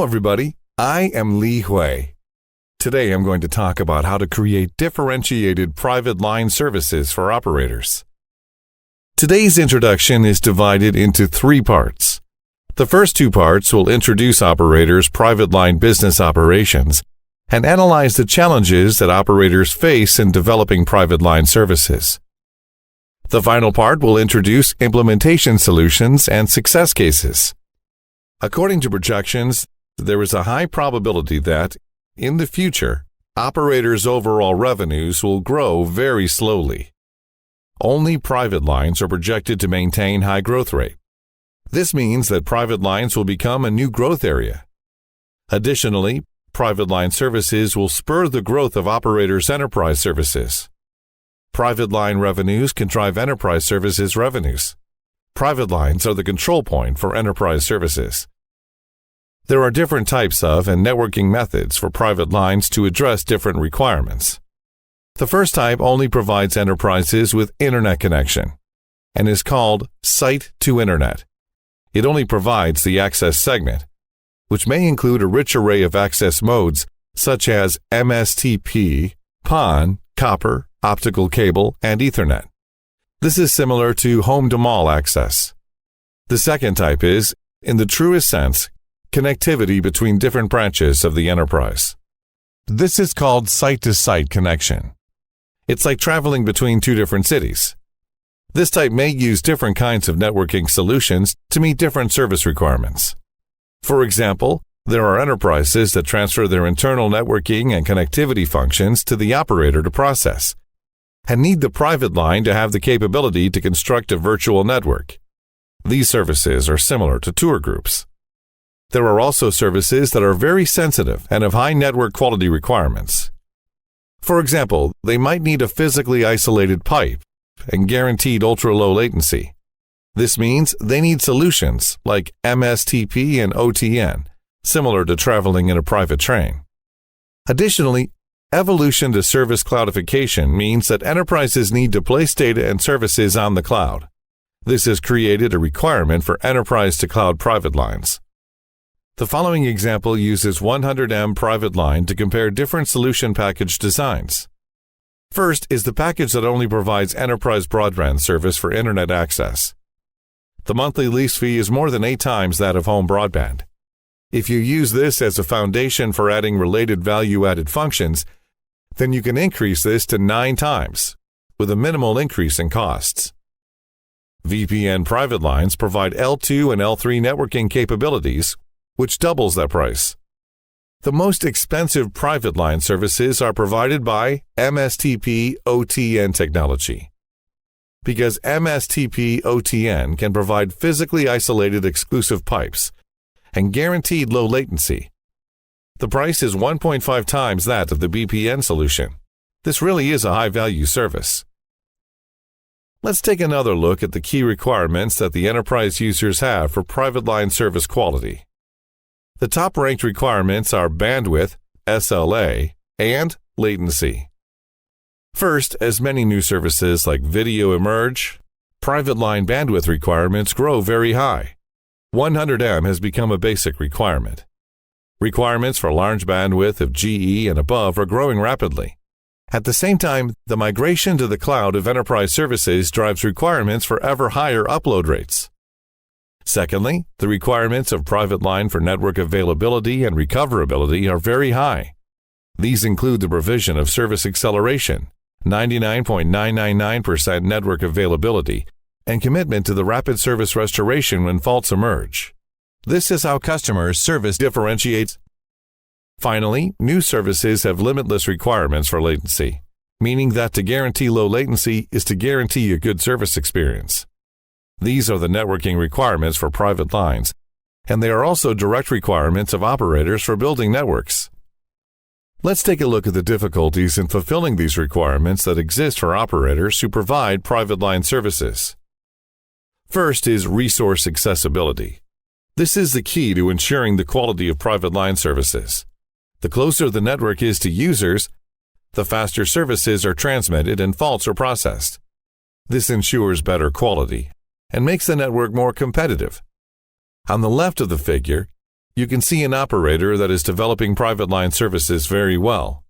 everybody. I am Li Hui. Today I'm going to talk about how to create differentiated private line services for operators. Today's introduction is divided into 3 parts. The first 2 parts will introduce operators' private line business operations and analyze the challenges that operators face in developing private line services. The final part will introduce implementation solutions and success cases. According to projections, there is a high probability that, in the future, operators' overall revenues will grow very slowly. Only private lines are projected to maintain high growth rate. This means that private lines will become a new growth area. Additionally, private line services will spur the growth of operators' enterprise services. Private line revenues can drive enterprise services revenues. Private lines are the control point for enterprise services. There are different types of and networking methods for private lines to address different requirements. The first type only provides enterprises with internet connection and is called Site to Internet. It only provides the access segment, which may include a rich array of access modes such as MSTP, PON, copper, optical cable, and Ethernet. This is similar to home-to-mall access. The second type is, in the truest sense, connectivity between different branches of the enterprise. This is called site-to-site connection. It's like traveling between 2 different cities. This type may use different kinds of networking solutions to meet different service requirements. For example, there are enterprises that transfer their internal networking and connectivity functions to the operator to process, and need the private line to have the capability to construct a virtual network. These services are similar to tour groups. There are also services that are very sensitive and have high network quality requirements. For example, they might need a physically isolated pipe and guaranteed ultra-low latency. This means they need solutions like MSTP and OTN, similar to traveling in a private train. Additionally, evolution to service cloudification means that enterprises need to place data and services on the cloud. This has created a requirement for enterprise-to-cloud private lines. The following example uses 100M private line to compare different solution package designs. First is the package that only provides enterprise broadband service for internet access. The monthly lease fee is more than 8 times that of home broadband. If you use this as a foundation for adding related value-added functions, then you can increase this to 9 times, with a minimal increase in costs. VPN private lines provide L2 and L3 networking capabilities, which doubles that price. The most expensive private line services are provided by MSTP OTN technology. Because MSTP OTN can provide physically isolated exclusive pipes and guaranteed low latency, the price is 1.5 times that of the VPN solution. This really is a high-value service. Let's take another look at the key requirements that the enterprise users have for private line service quality. The top-ranked requirements are bandwidth, SLA, and latency. First, as many new services like video emerge, private line bandwidth requirements grow very high. 100M has become a basic requirement. Requirements for large bandwidth of GE and above are growing rapidly. At the same time, the migration to the cloud of enterprise services drives requirements for ever higher upload rates. Secondly, the requirements of private line for network availability and recoverability are very high. These include the provision of service acceleration, 99.999% network availability, and commitment to the rapid service restoration when faults emerge. This is how customers' service differentiates. Finally, new services have limitless requirements for latency, meaning that to guarantee low latency is to guarantee a good service experience. These are the networking requirements for private lines, and they are also direct requirements of operators for building networks. Let's take a look at the difficulties in fulfilling these requirements that exist for operators who provide private line services. First is resource accessibility. This is the key to ensuring the quality of private line services. The closer the network is to users, the faster services are transmitted and faults are processed. This ensures better quality and makes the network more competitive. On the left of the figure, You can see an operator that is developing private line services very well.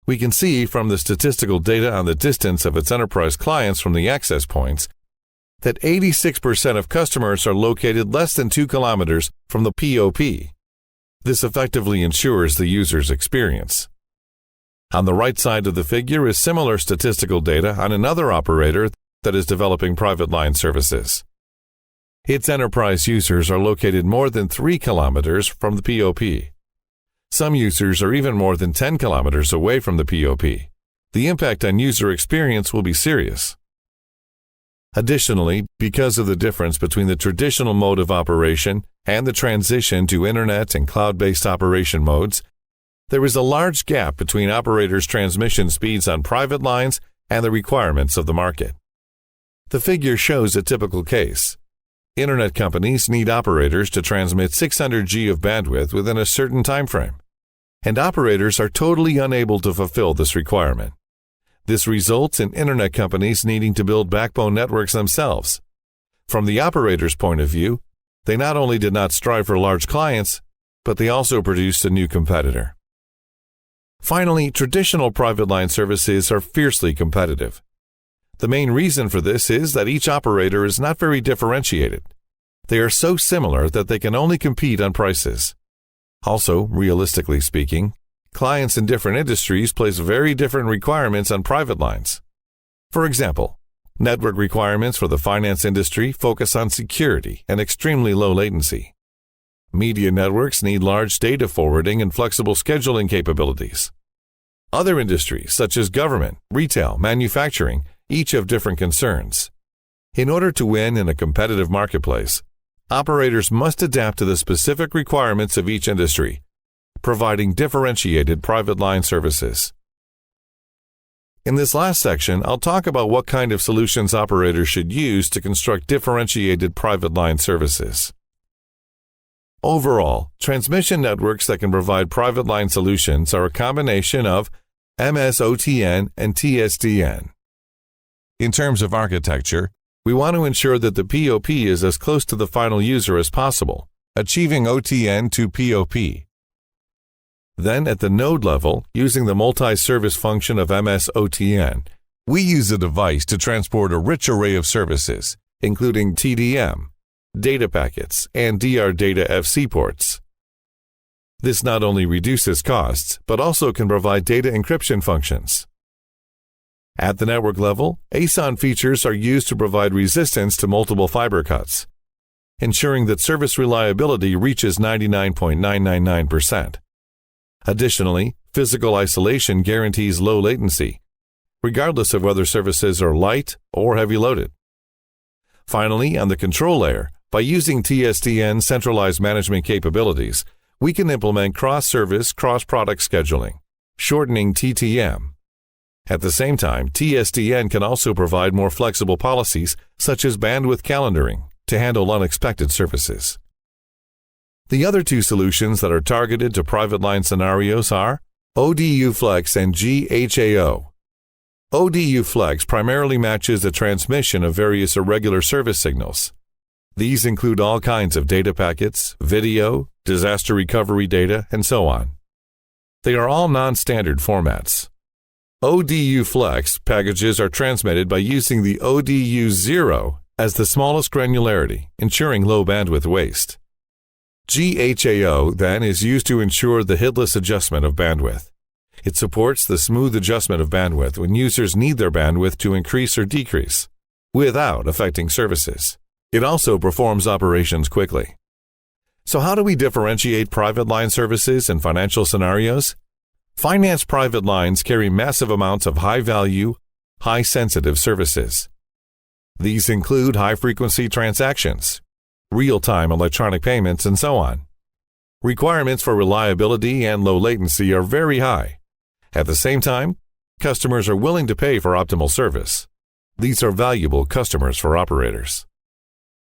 We can see from the statistical data on the distance of its enterprise clients from the access points that 86% of customers are located less than 2 kilometers from the POP. This effectively ensures the user's experience. On the right side of the figure is similar statistical data on another operator that is developing private line services. Its enterprise users are located more than 3 kilometers from the POP. Some users are even more than 10 kilometers away from the POP. The impact on user experience will be serious. Additionally, because of the difference between the traditional mode of operation and the transition to internet and cloud-based operation modes, there is a large gap between operators' transmission speeds on private lines and the requirements of the market. The figure shows a typical case. Internet companies need operators to transmit 600 G of bandwidth within a certain time frame, and operators are totally unable to fulfill this requirement. This results in internet companies needing to build backbone networks themselves. From the operator's point of view, they not only did not strive for large clients, but they also produced a new competitor. Finally, traditional private line services are fiercely competitive. The main reason for this is that each operator is not very differentiated. They are so similar that they can only compete on prices. Also, realistically speaking, clients in different industries place very different requirements on private lines. For example, network requirements for the finance industry focus on security and extremely low latency. Media networks need large data forwarding and flexible scheduling capabilities. Other industries, such as government, retail, manufacturing, each have different concerns. In order to win in a competitive marketplace, operators must adapt to the specific requirements of each industry, providing differentiated private line services. In this last section, I'll talk about what kind of solutions operators should use to construct differentiated private line services. Overall, transmission networks that can provide private line solutions are a combination of MSOTN and TSDN. In terms of architecture, we want to ensure that the POP is as close to the final user as possible, achieving OTN to POP. Then, at the node level, using the multi-service function of MSOTN, we use a device to transport a rich array of services, including TDM, data packets, and DR data FC ports. This not only reduces costs, but also can provide data encryption functions. At the network level, ASON features are used to provide resistance to multiple fiber cuts, ensuring that service reliability reaches 99.999%. Additionally, physical isolation guarantees low latency, regardless of whether services are light or heavy loaded. Finally, on the control layer, by using TSDN centralized management capabilities, we can implement cross-service, cross-product scheduling, shortening TTM. At the same time, TSDN can also provide more flexible policies, such as bandwidth calendaring, to handle unexpected services. The other two solutions that are targeted to private line scenarios are ODU Flex and GHAO. ODU Flex primarily matches the transmission of various irregular service signals. These include all kinds of data packets, video, disaster recovery data, and so on. They are all non-standard formats. ODU Flex packages are transmitted by using the ODU 0 as the smallest granularity, ensuring low bandwidth waste. GHAO then is used to ensure the hitless adjustment of bandwidth. It supports the smooth adjustment of bandwidth when users need their bandwidth to increase or decrease, without affecting services. It also performs operations quickly. So how do we differentiate private line services in financial scenarios? Finance private lines carry massive amounts of high-value, high-sensitive services. These include high-frequency transactions, real-time electronic payments, and so on. Requirements for reliability and low latency are very high. At the same time, customers are willing to pay for optimal service. These are valuable customers for operators.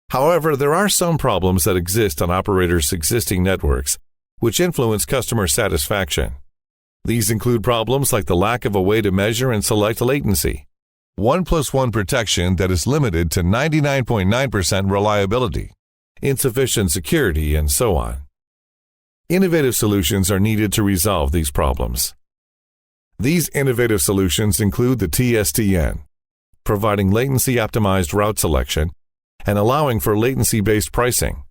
However, there are some problems that exist on operators' existing networks, which influence customer satisfaction. These include problems like the lack of a way to measure and select latency, 1+1 protection that is limited to 99.9% reliability, insufficient security, and so on. Innovative solutions are needed to resolve these problems. These innovative solutions include the TSTN, providing latency-optimized route selection and allowing for latency-based pricing.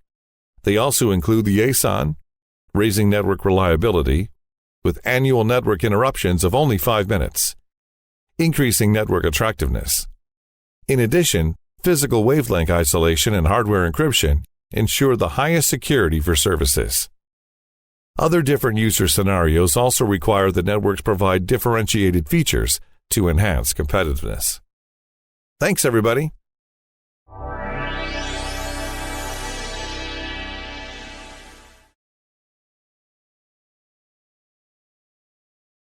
They also include the ASON, raising network reliability, with annual network interruptions of only 5 minutes, increasing network attractiveness. In addition, physical wavelength isolation and hardware encryption ensure the highest security for services. Other different user scenarios also require that networks provide differentiated features to enhance competitiveness. Thanks, everybody.